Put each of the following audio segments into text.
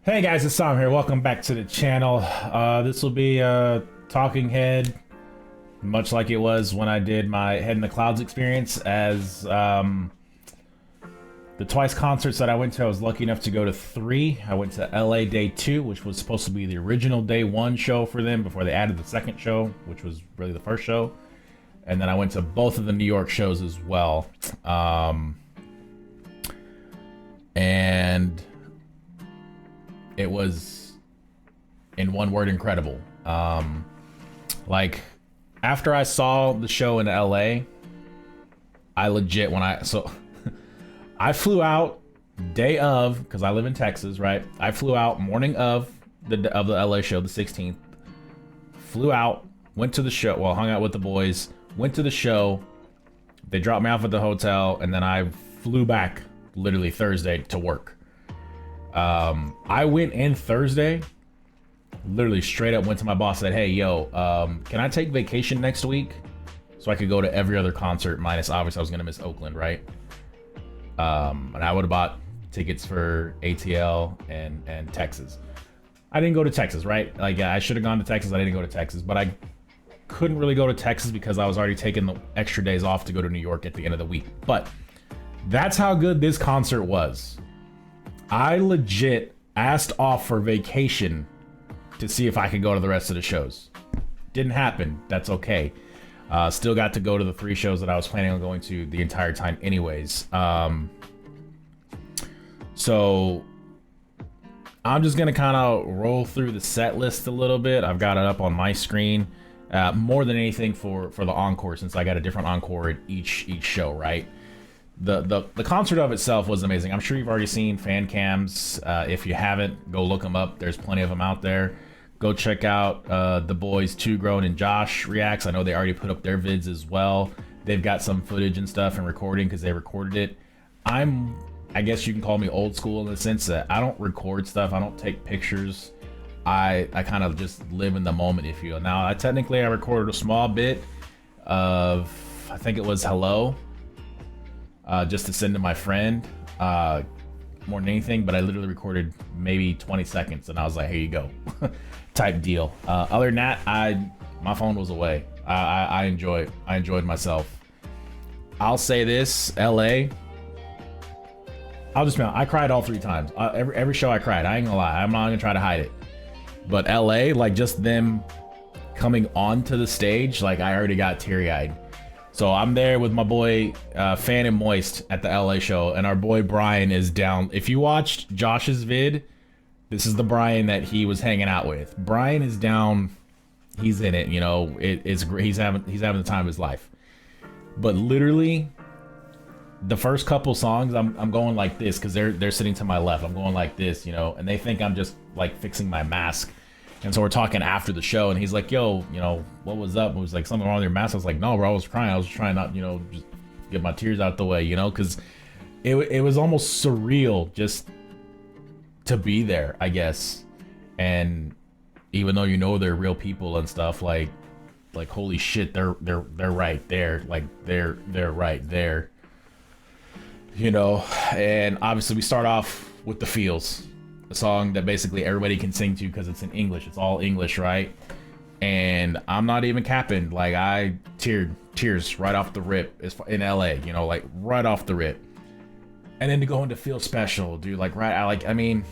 Hey guys, it's Sam here. Welcome back to the channel. This will be a talking head, much like it was when I did my Head in the Clouds experience. As the twice concerts that I went to, I was lucky enough to go to three. I went to LA Day 2, which was supposed to be the original Day 1 show for them before they added the second show, which was really the first show. And then I went to both of the New York shows as well. And it was, in one word, incredible. Like, after I saw the show in LA, I legit, I flew out day of, because I live in Texas, right? I flew out morning of the LA show, the 16th. Flew out, went to the show, well, hung out with the boys, went to the show. They dropped me off at the hotel, and then I flew back literally Thursday to work. I went in Thursday, literally straight up went to my boss, said, hey, yo, can I take vacation next week so I could go to every other concert, minus obviously I was going to miss Oakland, right? And I would have bought tickets for ATL and Texas. I didn't go to Texas, right? Like, I should have gone to Texas. I didn't go to Texas, but I couldn't really go to Texas because I was already taking the extra days off to go to New York at the end of the week. But that's how good this concert was. I legit asked off for vacation to see if I could go to the rest of the shows. Didn't happen. That's okay. Still got to go to the three shows that I was planning on going to the entire time anyways. So I'm just going to kind of roll through the set list a little bit. I've got it up on my screen. More than anything for the encore, since I got a different encore at each show, right? The concert of itself was amazing. I'm sure you've already seen fan cams. If you haven't, go look them up. There's plenty of them out there. Go check out the boys 2 Grown and Josh reacts. I know they already put up their vids as well. They've got some footage and stuff and recording because they recorded it. I guess you can call me old school in the sense that I don't record stuff. I don't take pictures. I kind of just live in the moment, if you will. Now, I recorded a small bit of, I think it was Hello. Just to send to my friend, more than anything, but I literally recorded maybe 20 seconds and I was like, here you go, type deal. Other than that, my phone was away. I enjoyed myself. I'll say this, LA, I cried all 3 times. Every show I cried, I ain't gonna lie, I'm not gonna try to hide it. But LA, like just them coming onto the stage, like I already got teary-eyed. So I'm there with my boy Fan and Moist at the LA show, and our boy Brian is down. If you watched Josh's vid, this is the Brian that he was hanging out with. Brian is down. He's in it. You know, it's great. He's having the time of his life. But literally, the first couple songs, I'm going like this because they're sitting to my left. I'm going like this, you know, and they think I'm just like fixing my mask. And so we're talking after the show, and he's like, yo, you know, what was up? It was like something wrong with your mask. I was like, no, bro, I was crying. I was trying not, you know, just get my tears out the way, you know, because it was almost surreal just to be there, I guess. And even though you know they're real people and stuff, like holy shit, they're right there, like they're right there, you know. And obviously we start off with The Feels. A song that basically everybody can sing to because it's in English. It's all English, right? And I'm not even capping. Like, I tears right off the rip. It's in LA, you know, like right off the rip. And then to go into Feel Special, dude, like I mean,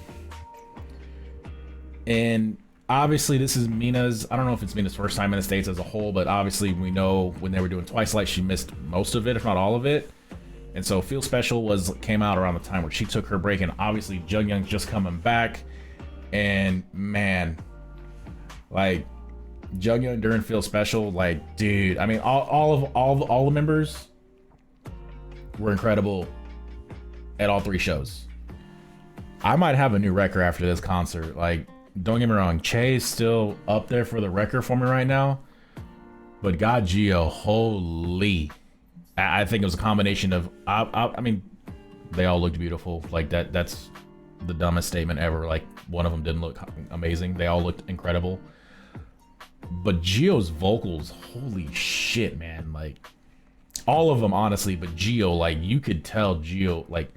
and obviously this is Mina's, I don't know if it's Mina's first time in the States as a whole, but obviously we know when they were doing Twice Light, she missed most of it, if not all of it. And so Feel Special came out around the time where she took her break, and obviously Jungyoung's just coming back. And man, like Jungyoung during Feel Special, like dude, I mean all the members were incredible at all 3 shows. I might have a new record after this concert. Like, don't get me wrong, Che's still up there for the record for me right now. But God, Gio, holy. I think it was a combination of, I mean, they all looked beautiful. Like that's the dumbest statement ever. Like, one of them didn't look amazing. They all looked incredible. But Gio's vocals, holy shit, man. Like, all of them, honestly, but Gio, like, you could tell Gio, like,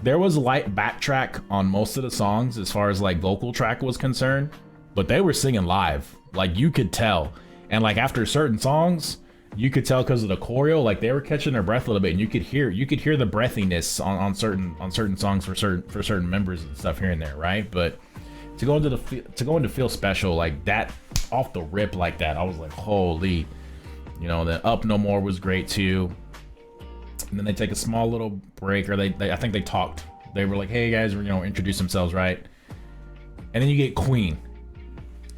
There was light backtrack on most of the songs as far as like vocal track was concerned, but they were singing live. Like you could tell. And like after certain songs, you could tell because of the choreo, like they were catching their breath a little bit, and you could hear the breathiness on certain songs for certain members and stuff here and there, right? But to go into Feel Special like that off the rip like that, I was like, holy, you know. Then Up No More was great too. And then they take a small little break, or they I think they talked. They were like, hey guys, introduce themselves, right? And then you get Queen.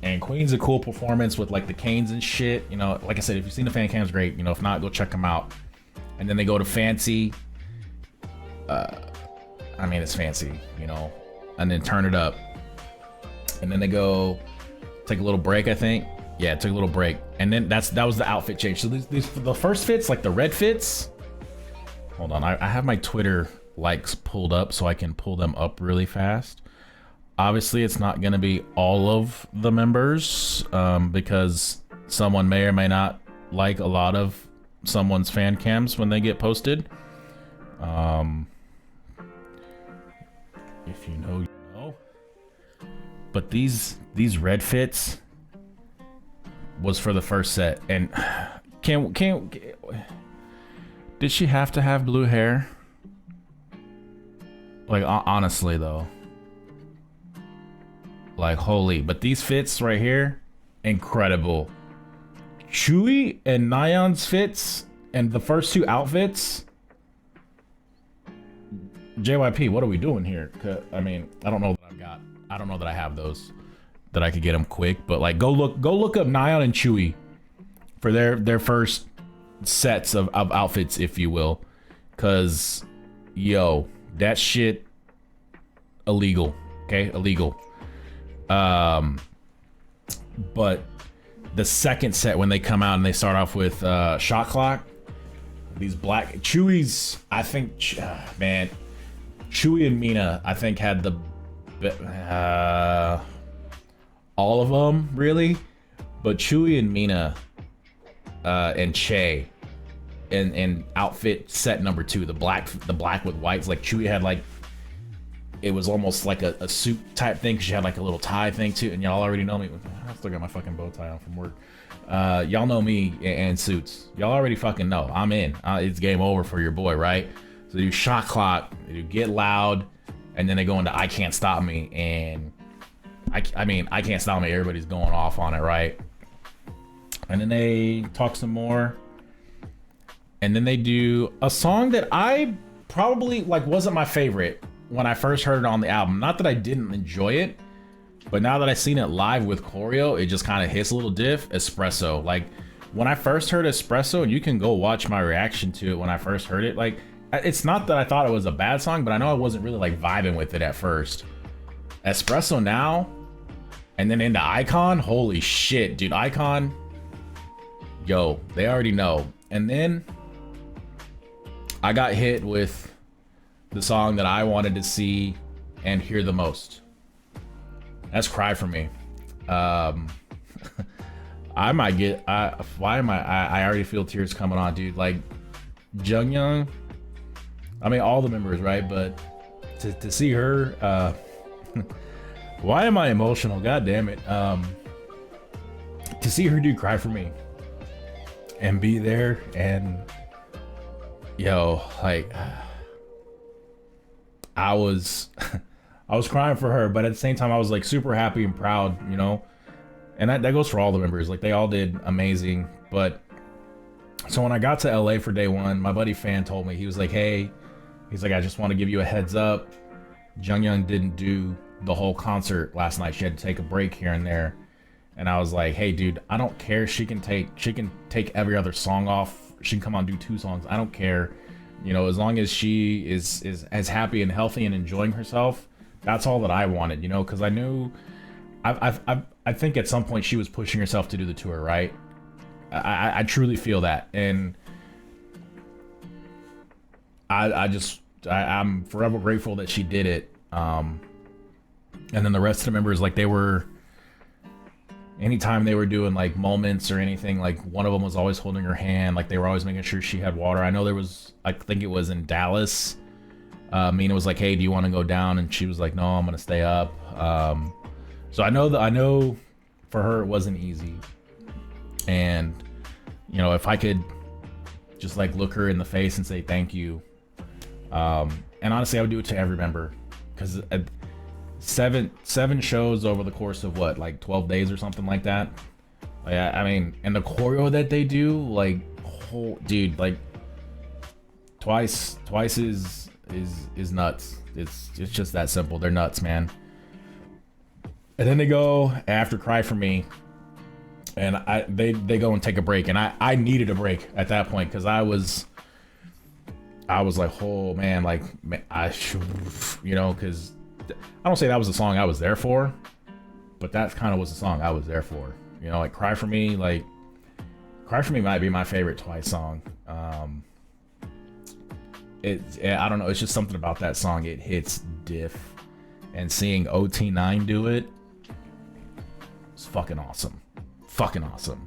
And Queen's a cool performance with like the canes and shit. Like I said, if you've seen the fan cams, great. If not, go check them out. And then they go to Fancy. I mean, it's Fancy, and then Turn It Up. And then they go take a little break, I think. Yeah, took a little break. And then that was the outfit change. So these the first fits, like the red fits. Hold on, I have my Twitter likes pulled up so I can pull them up really fast. Obviously, it's not going to be all of the members because someone may or may not like a lot of someone's fan cams when they get posted. If you know, you know. But these red fits was for the first set, and did she have to have blue hair? Like honestly though. Like, holy, but these fits right here, incredible. Chewy and Nayeon's fits and the first two outfits. JYP, what are we doing here? I mean, I don't know that I have those, that I could get them quick, but like, go look up Nayeon and Chewy for their first sets of outfits, if you will. Cause, yo, that shit, illegal, okay? Illegal. But the second set, when they come out and they start off with Shot Clock, these black Chewy's, I think, man, Chewy and Mina, I think had the all of them really, but Chewy and Mina and Che in outfit set number 2, the black with whites, like Chewy had like, it was almost like a suit type thing, because she had like a little tie thing too, and y'all already know me. I still got my fucking bow tie on from work. Y'all know me and suits. Y'all already fucking know. I'm in. It's game over for your boy, right? So they do Shot Clock, they do Get Loud, and then they go into I Can't Stop Me, and I mean, I Can't Stop Me, everybody's going off on it, right? And then they talk some more, and then they do a song that I probably like wasn't my favorite when I first heard it on the album. Not that I didn't enjoy it, but now that I've seen it live with choreo, it just kind of hits a little diff. Espresso. Like when I first heard Espresso, and you can go watch my reaction to it when I first heard it, like it's not that I thought it was a bad song, but I know I wasn't really like vibing with it at first. Espresso now, and then into Icon, holy shit, dude. Icon, yo, they already know. And then I got hit with the song that I wanted to see and hear the most. That's Cry For Me. I might get, I already feel tears coming on, dude. Like Jungyoung, I mean all the members, right? But to see her, why am I emotional? God damn it. To see her do Cry For Me and be there, and yo, like I was crying for her, but at the same time I was like super happy and proud, and that goes for all the members. Like they all did amazing. But so when I got to LA for day one, my buddy Fan told me, he was like, hey, he's like, I just want to give you a heads up, Jungyoung didn't do the whole concert last night. She had to take a break here and there. And I was like, hey dude, I don't care. She can take every other song off. She can come on and do 2 songs. I don't care. As long as she is as happy and healthy and enjoying herself, that's all that I wanted, because I knew, I think at some point she was pushing herself to do the tour, right? I truly feel that, and I'm forever grateful that she did it. And then the rest of the members, like anytime they were doing like moments or anything, like one of them was always holding her hand, like they were always making sure she had water. I know there was, I think it was in Dallas, Mina was like, "Hey, do you want to go down?" And she was like, "No, I'm gonna stay up." So I know for her it wasn't easy, and you know, if I could just like look her in the face and say thank you, and honestly, I would do it to every member, because seven shows over the course of what, like 12 days or something like that. Like, I mean, and the choreo that they do, like, dude, like twice is nuts. It's just that simple. They're nuts, man. And then they go after Cry for Me, and they go and take a break, and I needed a break at that point, because I was like, oh man, like, I should, you know, because I don't say that was the song I was there for, but that kind of was the song I was there for. You know, like Cry for Me might be my favorite Twice song. I don't know, it's just something about that song. It hits diff, and seeing OT9 do it, it's fucking awesome. Fucking awesome.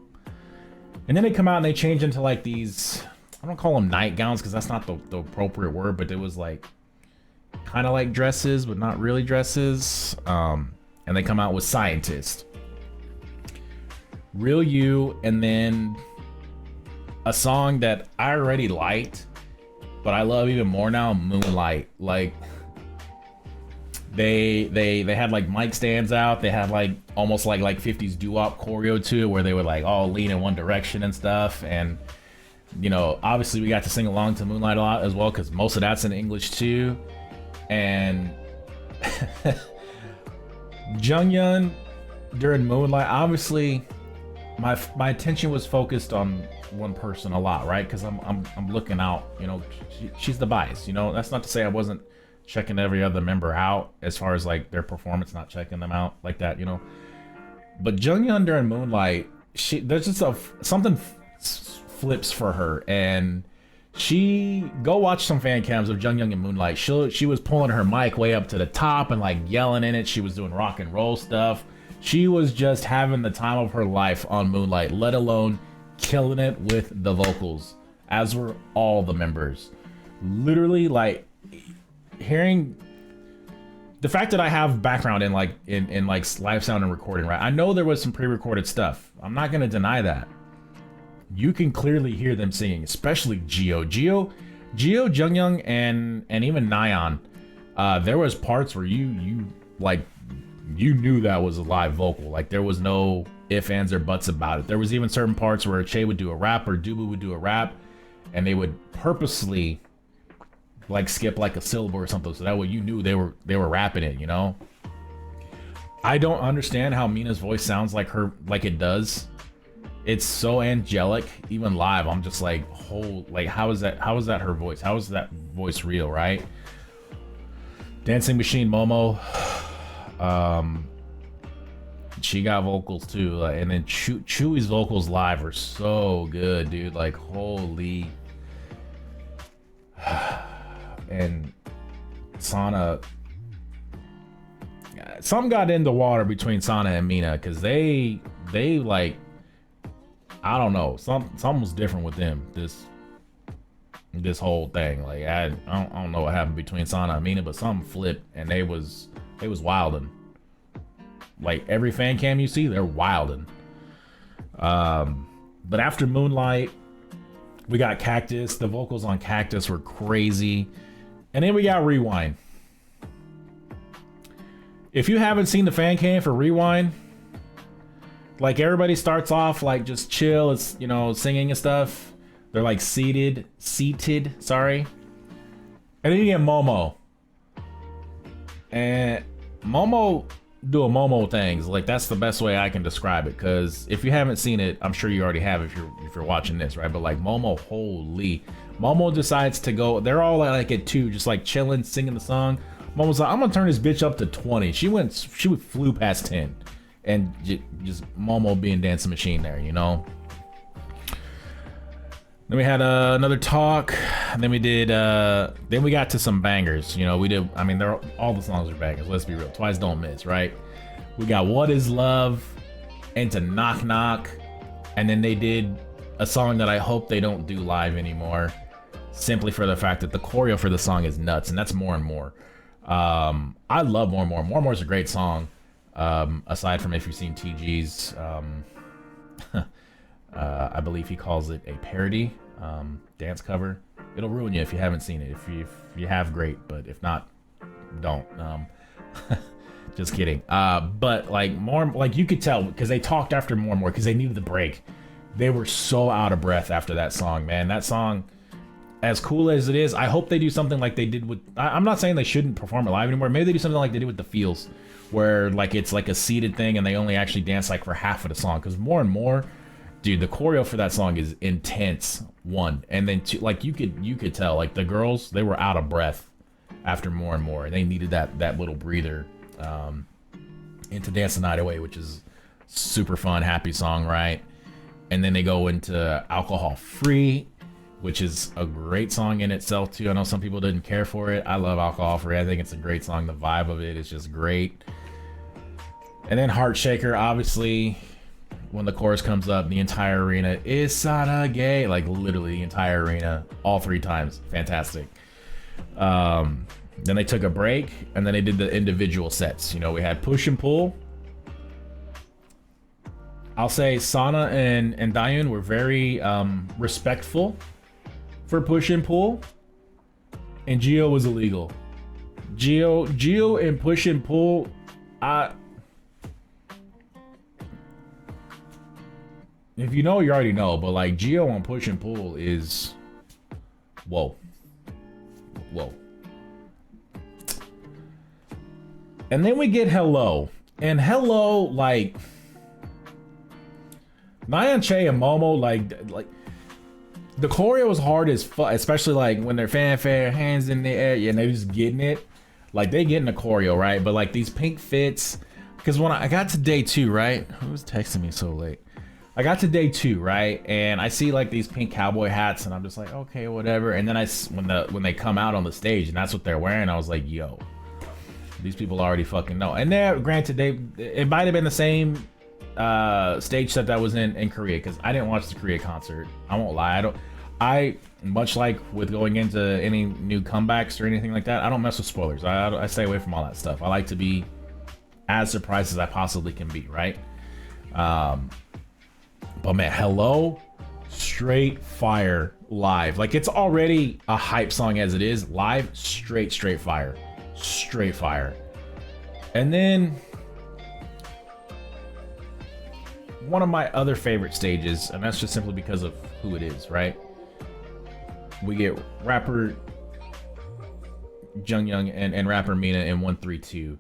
And then they come out and they change into like these, I don't call them nightgowns because that's not the appropriate word, but it was like kind of like dresses, but not really dresses. And they come out with Scientist, Real You, and then a song that I already liked, but I love even more now, Moonlight. Like, they had like mic stands out. They had like almost like 50s doo-wop choreo to it, where they would like all lean in one direction and stuff. And you know, obviously we got to sing along to Moonlight a lot as well, because most of that's in English too. And Junghyun during Moonlight, obviously my attention was focused on one person a lot, right? Because I'm looking out, you know, she's the bias, you know. That's not to say I wasn't checking every other member out as far as like their performance, not checking them out like that, you know. But Junghyun during Moonlight, there's just something flips for her, and she, go watch some fan cams of Junghyun in Moonlight. She was pulling her mic way up to the top and like yelling in it. She was doing rock and roll stuff. She was just having the time of her life on Moonlight, let alone killing it with the vocals, as were all the members. Literally, like, hearing the fact that I have background in like live sound and recording, right? I know there was some pre-recorded stuff. I'm not gonna deny that. You can clearly hear them singing, especially Geo, Junghyun, and even Nayeon. There was parts where you knew that was a live vocal. Like, there was no ifs, ands, or buts about it. There was even certain parts where Che would do a rap or Dubu would do a rap, and they would purposely like skip like a syllable or something, so that way you knew they were rapping it, you know. I don't understand how Mina's voice sounds like her, like it does. It's so angelic, even live. I'm just like, how is that her voice? How is that voice real, right? Dancing Machine Momo, she got vocals too, and then Chewy's vocals live are so good, dude. Like, holy. And Sana, something got in the water between Sana and Mina, because they like, I don't know, something was different with them this whole thing. Like, I don't know what happened between Sana and Mina, but something flipped, and they was wilding. Like, every fan cam you see, they're wilding. But after Moonlight, we got Cactus. The vocals on Cactus were crazy. And then we got Rewind. If you haven't seen the fan cam for Rewind, like, everybody starts off like just chill, it's, you know, singing and stuff. They're like seated, sorry. And then you get Momo. And Momo doing Momo things. Like, that's the best way I can describe it, because if you haven't seen it, I'm sure you already have if you're watching this, right? But like, Momo, holy. Momo decides to go, they're all like at 2, just like chilling, singing the song. Momo's like, I'm gonna turn this bitch up to 20. She flew past 10. And just Momo being Dancing Machine there, you know. Then we had another talk. And then we did. Then we got to some bangers. You know, we did. I mean, all the songs are bangers. Let's be real. Twice Don't Miss, right? We got What Is Love, into Knock Knock, and then they did a song that I hope they don't do live anymore. simply for the fact that the choreo for the song is nuts, and that's More and More. I love More and More. More and More is a great song. Aside from if you've seen TG's, I believe he calls it a parody dance cover. It'll ruin you if you haven't seen it. If you have, great, but if not, don't. Just kidding. But like more, like you could tell because they talked after More and More because they needed the break. They were so out of breath after that song, man. That song, as cool as it is, I hope they do something like they did with. I'm not saying they shouldn't perform it live anymore. Maybe they do something like they did with The Feels, where like it's like a seated thing and they only actually dance like for half of the song. Because More and More, dude, the choreo for that song is intense. One, and then two, like you could tell like the girls, they were out of breath after More and More, and they needed that little breather into Dance the Night Away, which is super fun, happy song, right? And then they go into Alcohol Free, which is a great song in itself too. I know some people didn't care for it. I love Alcohol Free. I think it's a great song. The vibe of it is just great. And then Heart Shaker, obviously, when the chorus comes up, the entire arena is Sana gay, like literally the entire arena, all 3 times. Fantastic. Then they took a break, and then they did the individual sets. You know, we had Push and Pull. I'll say Sana and Dayun were very respectful for Push and Pull, and Geo was illegal. Geo and Push and Pull, if you know, you already know, but like Geo on Push and Pull is whoa. And then we get Hello. And Hello, like Nyan Che and Momo, like the choreo was hard as fuck, especially like when they're fanfare, hands in the air, and they're just getting it. Like they getting the choreo, right? But like these pink fits, because when I got to day 2, right? Who was texting me so late? I got to day 2, right? And I see like these pink cowboy hats, and I'm just like, okay, whatever. And then when they come out on the stage, and that's what they're wearing, I was like, yo, these people already fucking know. And they're granted, it might have been the same stage set that was in Korea, because I didn't watch the Korea concert. I won't lie. I much like with going into any new comebacks or anything like that, I don't mess with spoilers. I stay away from all that stuff. I like to be as surprised as I possibly can be, right? But man, Hello, straight fire live. Like it's already a hype song as it is. Live, straight fire. Straight fire. And then one of my other favorite stages, and that's just simply because of who it is, right? We get rapper Jungyoung and rapper Mina in 132.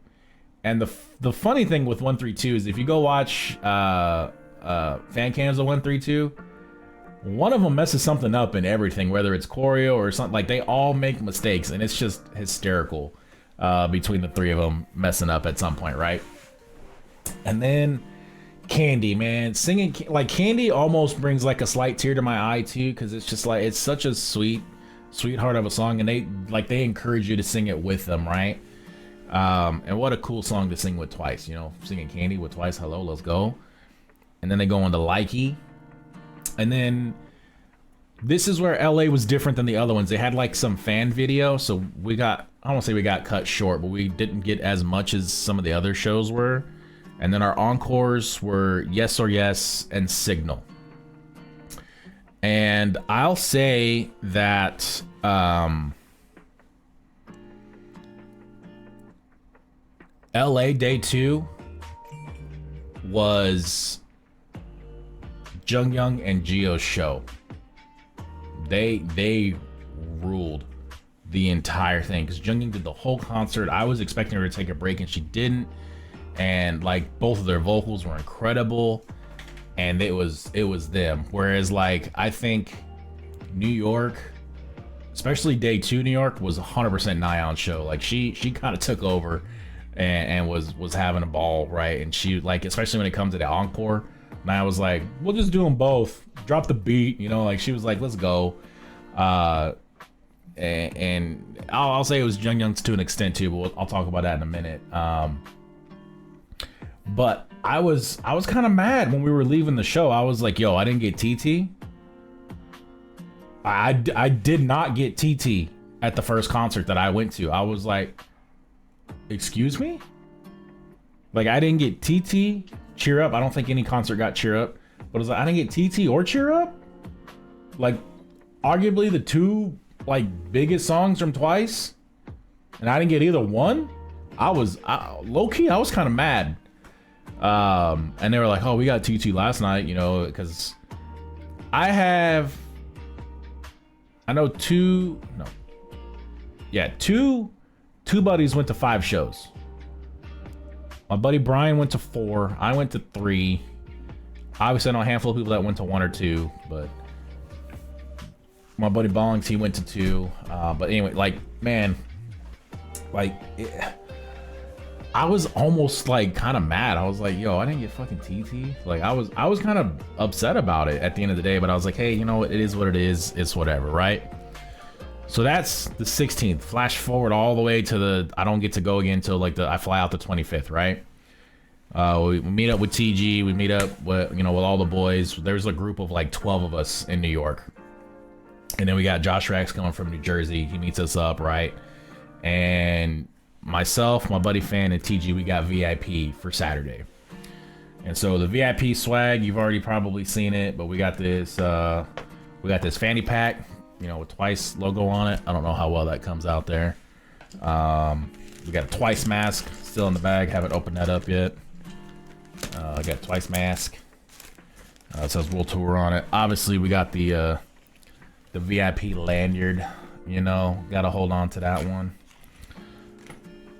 And the funny thing with 132 is if you go watch fan cams of 132, one of them messes something up in everything, whether it's choreo or something. Like they all make mistakes, and it's just hysterical between the 3 of them messing up at some point, right? And then Candy, man, singing like Candy almost brings like a slight tear to my eye too, because it's just like it's such a sweetheart of a song, and they encourage you to sing it with them, right? And what a cool song to sing with Twice, you know, singing Candy with Twice. Hello, let's go. And then they go on to Likey. And then this is where LA was different than the other ones. They had like some fan video, so I don't want to say we got cut short, but we didn't get as much as some of the other shows were. And then our encores were Yes or Yes and Signal. And I'll say that LA Day 2 was Jungyoung and Geo's show. They ruled the entire thing, because Jungyoung did the whole concert. I was expecting her to take a break, and she didn't. And like both of their vocals were incredible, and it was them. Whereas like I think New York, especially Day 2 New York, was 100% Nayeon's show. Like she kind of took over and was having a ball, right? And she, like, especially when it comes to the encore, Nayeon was like, we'll just do them both, drop the beat, you know, like she was like, let's go. And I'll say it was Jungyoung's to an extent too, but I'll talk about that in a minute. But I was kind of mad when we were leaving the show. I was like, yo, I didn't get TT. I did not get TT at the first concert that I went to. I was like, excuse me? Like, I didn't get TT, Cheer Up. I don't think any concert got Cheer Up. But it was like, I didn't get TT or Cheer Up? Like, arguably the two, like, biggest songs from Twice? And I didn't get either one? Low-key, I was kind of mad. And they were like, oh, we got TT last night, you know, because I know two buddies went to 5 shows. My buddy Brian went to 4. I went to 3. Obviously, I know a handful of people that went to 1 or 2, but my buddy Ballings, he went to 2. But anyway, like, man, like, I was almost like kind of mad. I was like, yo, I didn't get fucking TT. Like, I was kind of upset about it at the end of the day, but I was like, hey, you know what? It is what it is. It's whatever, right? So that's the 16th. Flash forward all the way to I don't get to go again until like I fly out the 25th, right? We meet up with TG. We meet up with, with all the boys. There's a group of like 12 of us in New York. And then we got Josh Rex coming from New Jersey. He meets us up, right? And myself, my buddy Fan, and TG, we got VIP for Saturday. And so the VIP swag, you've already probably seen it, but we got this fanny pack, with Twice logo on it. I don't know how well that comes out there. We got a Twice mask still in the bag. Haven't opened that up yet. I got Twice mask. It says World Tour on it. Obviously, we got the VIP lanyard. Got to hold on to that one.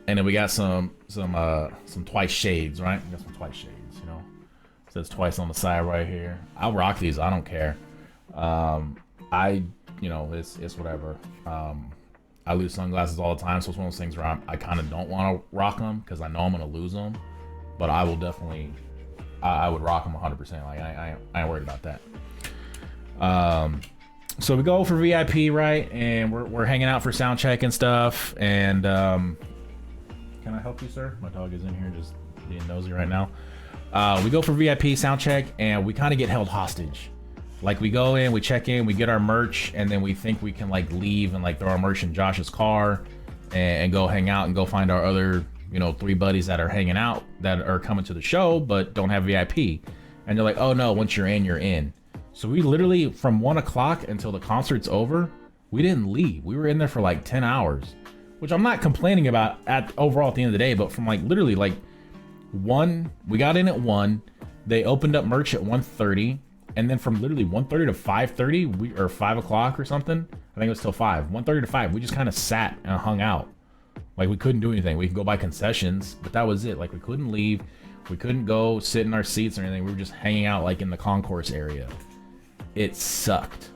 And then we got some Twice shades, right? We got some Twice shades. It says Twice on the side right here. I'll rock these. I don't care. It's whatever. I lose sunglasses all the time, so it's one of those things where I kind of don't want to rock them because I know I'm gonna lose them. But I will definitely, I would rock them 100%. Like I ain't worried about that. So we go for VIP, right? And we're hanging out for sound check and stuff. And can I help you, sir? My dog is in here just being nosy right now. We go for VIP sound check, and we kind of get held hostage. Like, we go in, we check in, we get our merch, and then we think we can like leave and like throw our merch in Josh's car and go hang out and go find our other 3 buddies that are hanging out that are coming to the show but don't have VIP. And they're like, oh no, once you're in, you're in. So we literally, from 1 o'clock until the concert's over, we didn't leave. We were in there for like 10 hours, which I'm not complaining about overall at the end of the day, but from like literally like 1, we got in at 1, they opened up merch at 1:30. And then from literally 1:30 to 5:30, or 5 o'clock or something, I think it was till 5. 1:30 to 5, we just kind of sat and hung out. Like, we couldn't do anything. We could go buy concessions, but that was it. Like, we couldn't leave. We couldn't go sit in our seats or anything. We were just hanging out, like, in the concourse area. It sucked.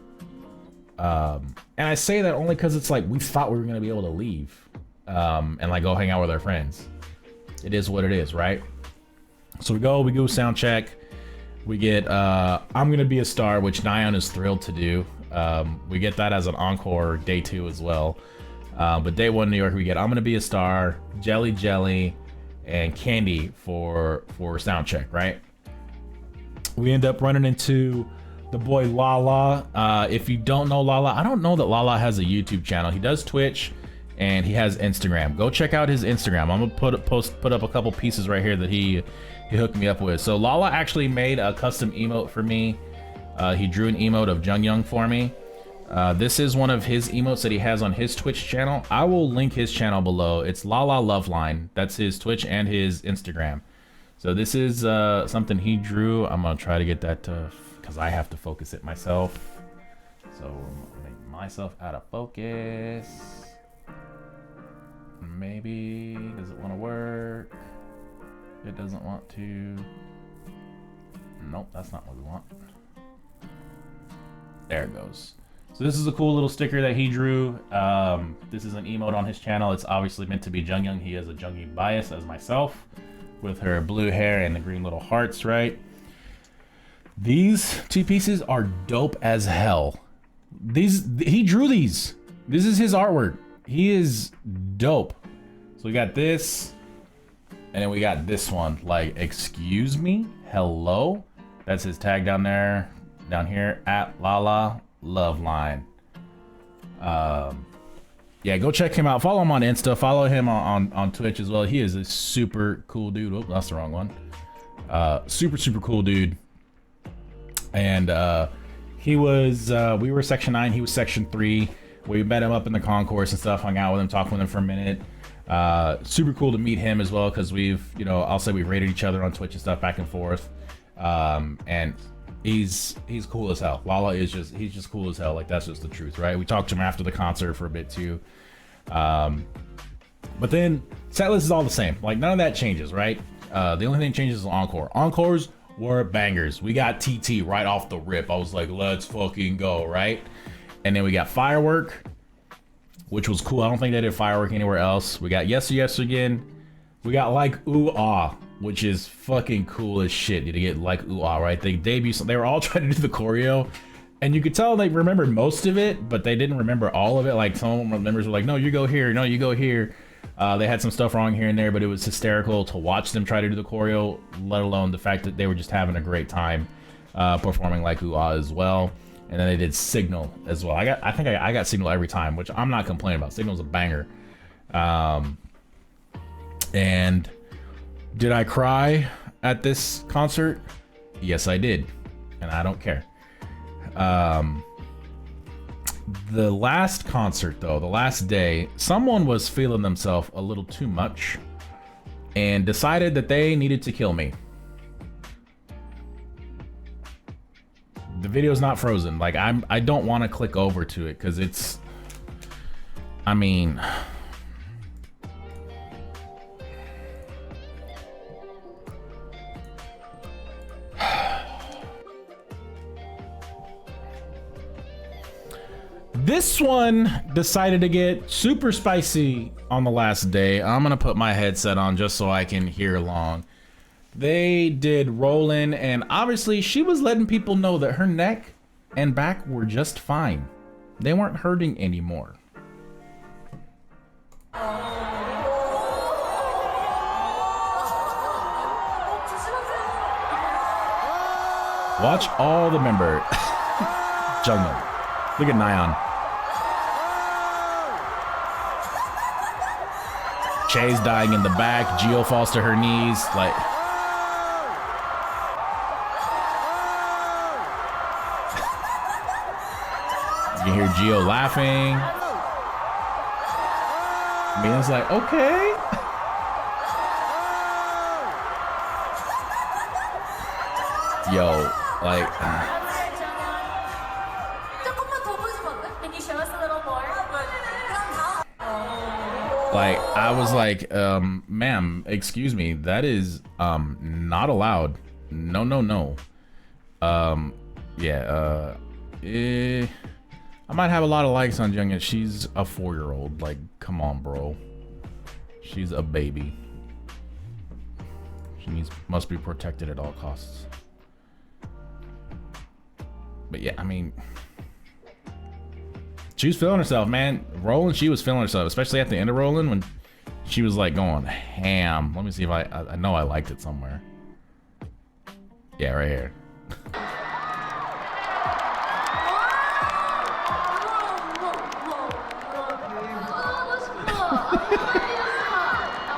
And I say that only because it's like, we thought we were going to be able to leave and, like, go hang out with our friends. It is what it is, right? So we go sound check. We get I'm Gonna Be a Star, which Nyan is thrilled to do. We get that as an encore day 2 as well. But day 1 in New York, we get I'm Gonna Be a Star, Jelly Jelly, and Candy for sound check, right? We end up running into the boy Lala. If you don't know Lala, I don't know that Lala has a YouTube channel. He does Twitch and he has Instagram. Go check out his Instagram. I'm gonna put up a couple pieces right here that he hooked me up with. So Lala actually made a custom emote for me. He drew an emote of Jungyoung for me. This is one of his emotes that he has on his Twitch channel. I will link his channel below. It's Lala Loveline. That's his Twitch and his Instagram. So this is something he drew. I'm gonna try to get that because I have to focus it myself. So make myself out of focus. Maybe, does it want to work? It doesn't want to. Nope, that's not what we want. There it goes. So this is a cool little sticker that he drew. This is an emote on his channel. It's obviously meant to be Jungyoung. He has a Jungyoung bias as myself, with her blue hair and the green little hearts, right? These 2 pieces are dope as hell. He drew these. This is his artwork. He is dope. So we got this. And then we got this one, like, excuse me, hello. That's his tag down here, at Lala Loveline. Yeah, go check him out. Follow him on Insta. Follow him on Twitch as well. He is a super cool dude. Oh, that's the wrong one. Super cool dude. And he was, we were Section 9, he was Section 3. We met him up in the concourse and stuff, hung out with him, talked with him for a minute. Super cool to meet him as well, because we've, you know, I'll say we've rated each other on Twitch and stuff back and forth. And he's cool as hell. Lala is he's just cool as hell. Like, that's just the truth, right? We talked to him after the concert for a bit too. But then setlist is all the same. Like, none of that changes, right? The only thing that changes is encore. Encores were bangers. We got TT right off the rip. I was like, let's fucking go, right? And then we got Firework, which was cool. I don't think they did Firework anywhere else. We got Yes or Yes Again. We got Like Ooh Ah, which is fucking cool as shit to get Like Ooh Ah, right? They debuted, they were all trying to do the choreo, and you could tell they remembered most of it, but they didn't remember all of it. Like, some of them members were like, no, you go here, no, you go here. They had some stuff wrong here and there, but it was hysterical to watch them try to do the choreo, let alone the fact that they were just having a great time performing Like Ooh Ah as well. And then they did Signal as well. I think I got Signal every time, which I'm not complaining about. Signal's a banger. And did I cry at this concert? Yes, I did. And I don't care. The last concert, though, the last day, someone was feeling themselves a little too much and decided that they needed to kill me. The video's not frozen. Like, I don't want to click over to it because it's, I mean, this one decided to get super spicy on the last day. I'm gonna put my headset on just so I can hear along. They did Rollin', and obviously she was letting people know that her neck and back were just fine. They weren't hurting anymore. Watch all the member. Jungle. Look at Nyan. Che's dying in the back. Gio falls to her knees. Like, you can hear Gio laughing. Mina's like, okay. Yo, like, like, I was like, ma'am, excuse me, that is not allowed. No, no, no. Yeah, I might have a lot of likes on Jungin. She's a 4-year-old. Like, come on, bro. She's a baby. She must be protected at all costs. But yeah, I mean, she was feeling herself, man. Rollin', she was feeling herself, especially at the end of Rollin' when she was like going ham. Let me see if I know I liked it somewhere. Yeah, right here.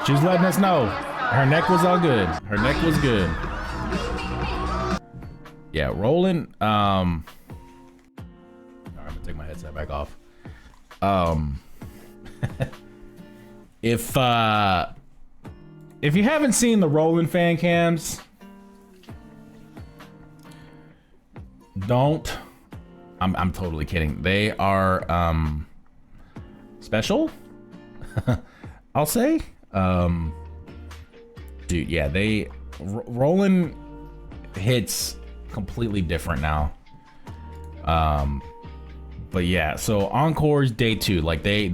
She was letting us know her neck was all good. Her neck was good. Yeah, Rollin'. All right, I'm gonna take my headset back off. If you haven't seen the Rollin' fan cams, don't. I'm totally kidding. They are special. I'll say. Dude, yeah, Rollin' hits completely different now. But yeah, so Encore's day 2, like they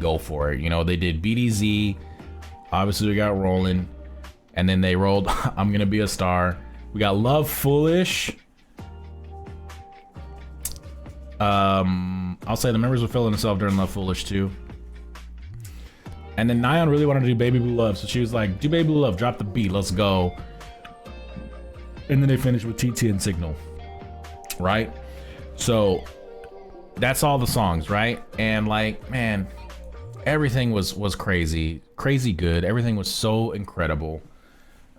go for it. You know, they did BDZ. Obviously we got Rollin', and then they rolled I'm Gonna Be a Star. We got Love Foolish. I'll say the members were feeling themselves during Love Foolish too. And then Nyan really wanted to do Baby Blue Love, so she was like, do Baby Blue Love, drop the beat, let's go. And then they finished with TT and Signal, right? So that's all the songs, right? And like, man, everything was crazy good. Everything was so incredible.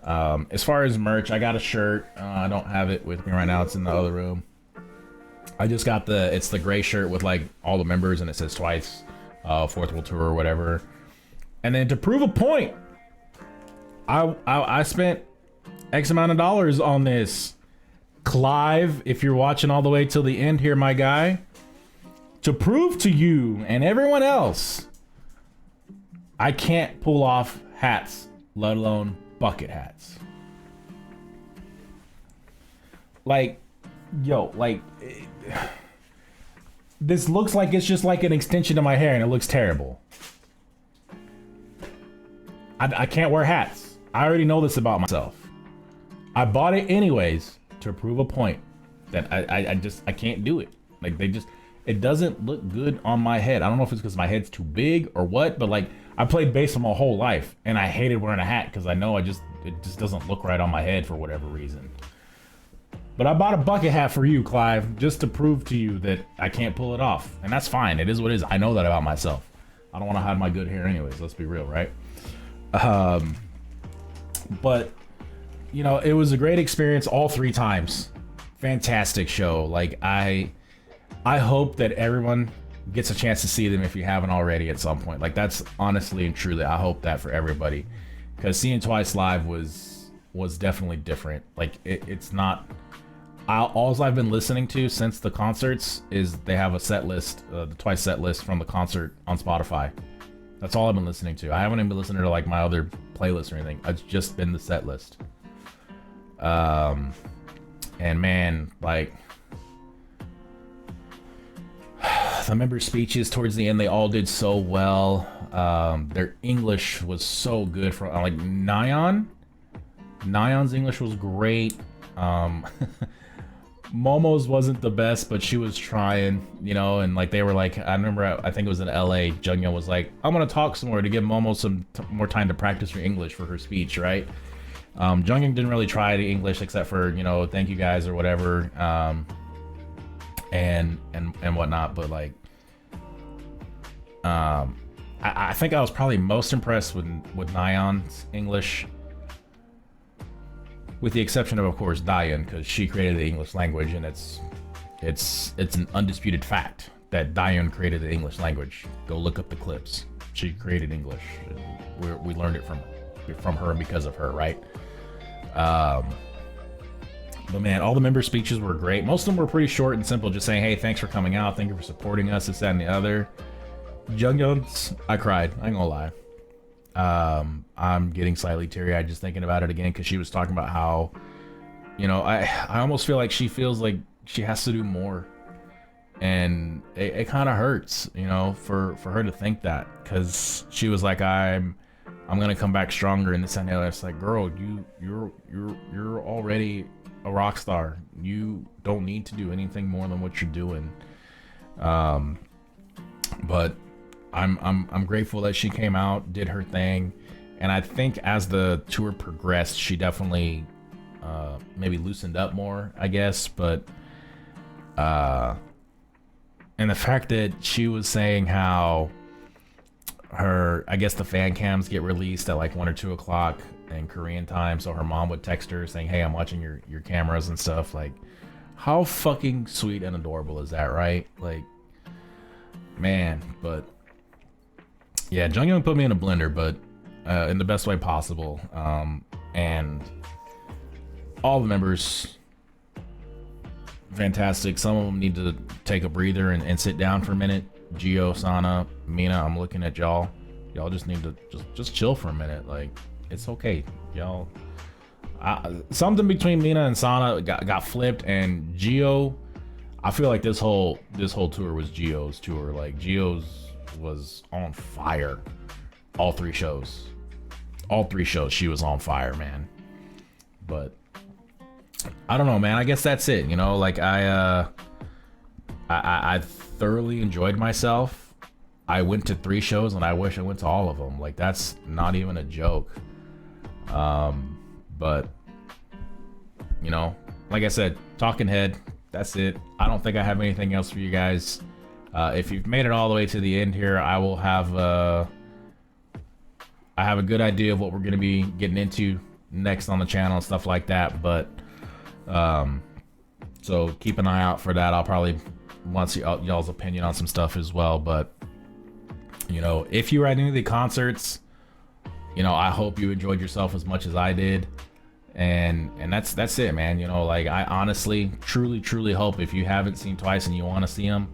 As far as merch, I got a shirt. I don't have it with me right now. It's in the other room. I just got it's the gray shirt with like all the members, and it says Twice, Fourth World Tour or whatever. And then to prove a point, I spent X amount of dollars on this. Clive, if you're watching all the way till the end here, my guy, to prove to you and everyone else, I can't pull off hats, let alone bucket hats. Like, yo, like, this looks like it's just like an extension of my hair, and it looks terrible. I can't wear hats. I already know this about myself. I bought it anyways to prove a point that I can't do it. Like, it doesn't look good on my head. I don't know if it's because my head's too big or what, but like, I played bass my whole life, and I hated wearing a hat because I know it just doesn't look right on my head for whatever reason. But I bought a bucket hat for you, Clive, just to prove to you that I can't pull it off. And that's fine. It is what it is. I know that about myself. I don't want to hide my good hair anyways. Let's be real, right? But, you know, it was a great experience all 3 times. Fantastic show. Like, I hope that everyone gets a chance to see them if you haven't already at some point. Like, that's honestly and truly, I hope that for everybody. Because seeing Twice live was definitely different. Like, it's not... all I've been listening to since the concerts is they have a set list, the Twice set list from the concert on Spotify. That's all I've been listening to. I haven't even been listening to like my other playlists or anything. It's just been the set list. And man, like, the member speeches towards the end, they all did so well. Their English was so good. For like Nyan's English was great. Momo's wasn't the best, but she was trying, you know, and like they were like, I remember, I think it was in LA, Jungyeon was like, I'm gonna talk some more to give Momo some more time to practice her English for her speech, right? Jungyeon didn't really try the English except for, you know, thank you guys or whatever, and whatnot, but like, I think I was probably most impressed with Nyan's English. With the exception of course, Dayan, because she created the English language, and it's an undisputed fact that Dayan created the English language. Go look up the clips. She created English. We learned it from her and because of her, right? But man, all the member speeches were great. Most of them were pretty short and simple, just saying, hey, thanks for coming out, thank you for supporting us, this, that, and the other. Jungyeon's, I cried. I ain't gonna lie. I'm getting slightly teary-eyed just thinking about it again, because she was talking about how, you know, I almost feel like she feels like she has to do more, and it kind of hurts, you know, for her to think that, because she was like, I'm gonna come back stronger, and this and the other. It's like, girl, you're already a rock star. You don't need to do anything more than what you're doing. But I'm grateful that she came out, did her thing, and I think as the tour progressed, she definitely maybe loosened up more, I guess. But and the fact that she was saying how I guess the fan cams get released at like 1 or 2 o'clock in Korean time, so her mom would text her saying, hey, I'm watching your cameras and stuff. Like, how fucking sweet and adorable is that, right? Like, man. But yeah, Jungyeon put me in a blender, but in the best way possible. And all the members, fantastic. Some of them need to take a breather and sit down for a minute. Gio, Sana, Mina, I'm looking at y'all. Y'all just need to just chill for a minute. Like, it's okay, y'all. Something between Mina and Sana got flipped, and Gio, I feel like this whole tour was Gio's tour. Like, Gio's was on fire. All 3 shows she was on fire, man. But I don't know, man. I guess that's it, you know. Like, I thoroughly enjoyed myself. I went to 3 shows, and I wish I went to all of them. Like, that's not even a joke. But you know, like I said, talking head, that's it. I don't think I have anything else for you guys. If you've made it all the way to the end here, I will have I have a good idea of what we're gonna be getting into next on the channel and stuff like that. But so keep an eye out for that. I'll probably want to see y'all's opinion on some stuff as well. But you know, if you were at any of the concerts, you know, I hope you enjoyed yourself as much as I did. And that's it, man. You know, like, I honestly, truly hope if you haven't seen Twice and you want to see them,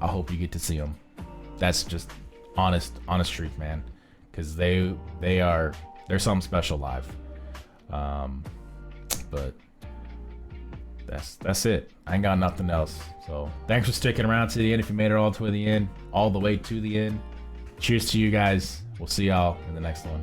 I hope you get to see them. That's just honest truth, man. Because they're something special live. But that's it. I ain't got nothing else. So thanks for sticking around to the end. If you made it all the way to the end, cheers to you guys. We'll see y'all in the next one.